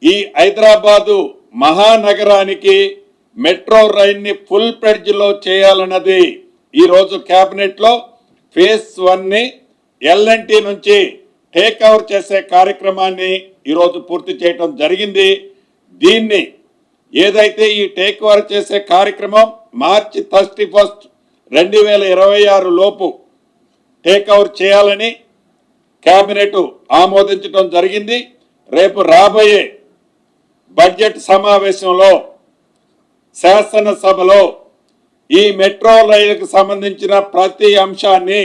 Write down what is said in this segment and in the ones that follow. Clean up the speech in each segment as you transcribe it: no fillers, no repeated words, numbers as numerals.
ఈ Hyderabad మహానగరానికి metro రైల్ని full ప్లెడ్జ్లో చేయాలన్నది ఈరోజు క్యాబినెట్లో ఫేజ్ 1ని ఎల్ఎన్టీ నుంచి టేక్ ఓవర్ చేసే కార్యక్రమాన్ని ఈరోజు పూర్తి చేయడం జరిగింది. దీన్ని ఏదైతే ఈ టేక్ ఓవర్ చేసే కార్యక్రమం మార్చి 31, 2026 లోపు టేక్ ఓవర్ చేయాలని కేబినెట్ ఆమోదించడం జరిగింది. రేపు రాబోయే బడ్జెట్ సమావేశంలో శాసనసభలో ఈ మెట్రో రైలుకు సంబంధించిన ప్రతి అంశాన్ని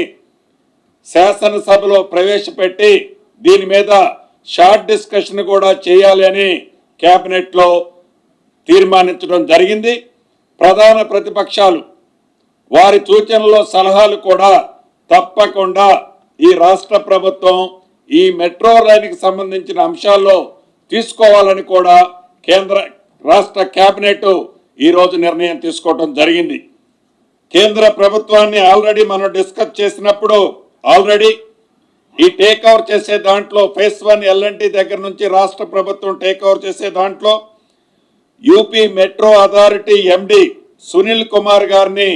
శాసనసభలో ప్రవేశపెట్టి దీని మీద షార్ట్ డిస్కషన్ కూడా చేయాలి అని కేబినెట్లో తీర్మానించడం జరిగింది. ప్రధాన ప్రతిపక్షాలు వారి సూచనలు సలహాలు కూడా తప్పకుండా ఈ రాష్ట్ర ప్రభుత్వం ఈ మెట్రో రైలుకి సంబంధించిన అంశాల్లో తీసుకోవాలని కూడా కేంద్ర రాష్ట్ర కేబినెట్ ఈరోజు నిర్ణయం తీసుకోవడం జరిగింది. కేంద్ర ప్రభుత్వాన్ని ఆల్రెడీ మనం డిస్కస్ చేసినప్పుడు ఆల్రెడీ ఈ టేక్ ఓవర్ చేసే దాంట్లో ఫేజ్ 1 ఎల్ఎన్టీ దగ్గర నుంచి రాష్ట్ర ప్రభుత్వం టేక్ ఓవర్ చేసే దాంట్లో యూపీ మెట్రో అథారిటీ ఎండి సునీల్ కుమార్ గారిని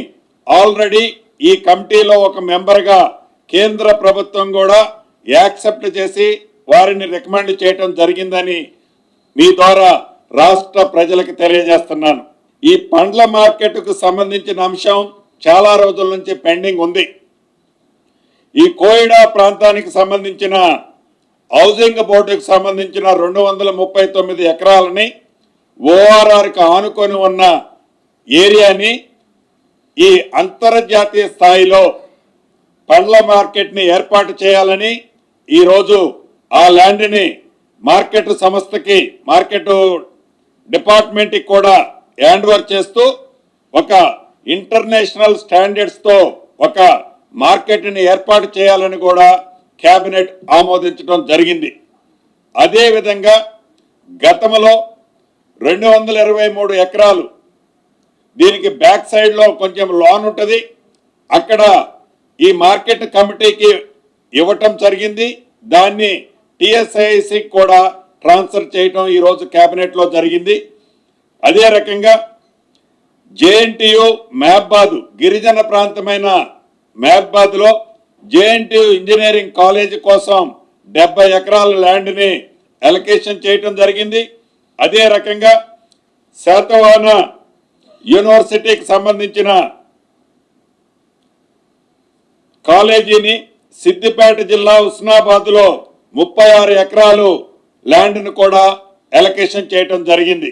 ఆల్రెడీ ఈ కమిటీలో ఒక మెంబర్గా కేంద్ర ప్రభుత్వం కూడా యాక్సెప్ట్ చేసి వారిని రికమెండ్ చేయడం జరిగిందని మీ ద్వారా రాష్ట్ర ప్రజలకు తెలియజేస్తున్నాను. ఈ పండ్ల మార్కెట్కు సంబంధించిన అంశం చాలా రోజుల నుంచి పెండింగ్ ఉంది. ఈ కోయిడా ప్రాంతానికి సంబంధించిన హౌసింగ్ బోర్డుకు సంబంధించిన 239 ఎకరాలని ఓఆర్ఆర్కి ఆనుకొని ఉన్న ఏరియాని ఈ అంతర్జాతీయ స్థాయిలో పండ్ల మార్కెట్ని ఏర్పాటు చేయాలని ఈరోజు ఆ ల్యాండ్ని మార్కెట్ సంస్థకి మార్కెట్ డిపార్ట్మెంట్కి కూడా హ్యాండ్ ఓవర్ చేస్తూ ఒక ఇంటర్నేషనల్ స్టాండర్డ్స్తో ఒక మార్కెట్ని ఏర్పాటు చేయాలని కూడా కేబినెట్ ఆమోదించడం జరిగింది. అదేవిధంగా గతంలో 223 ఎకరాలు దీనికి బ్యాక్ సైడ్లో కొంచెం లాన్ ఉంటుంది, అక్కడ ఈ మార్కెట్ కమిటీకి ఇవ్వటం జరిగింది. దాన్ని టిఎస్ఐసి కూడా ట్రాన్స్ఫర్ చేయటం ఈరోజు కేబినెట్లో జరిగింది. అదే రకంగా జేఎన్టీయు మహబాద్ గిరిజన ప్రాంతమైన మహబాద్లో జేఎన్టీయు ఇంజనీరింగ్ కాలేజ్ కోసం 70 ఎకరాల ల్యాండ్ని అలొకేషన్ చేయటం జరిగింది. అదే రకంగా శాతవాహన యూనివర్సిటీకి సంబంధించిన కాలేజీని సిద్దిపేట జిల్లా హుస్నాబాద్లో 36 ఎకరాలు ల్యాండ్ను కూడా అలొకేషన్ చేయటం జరిగింది.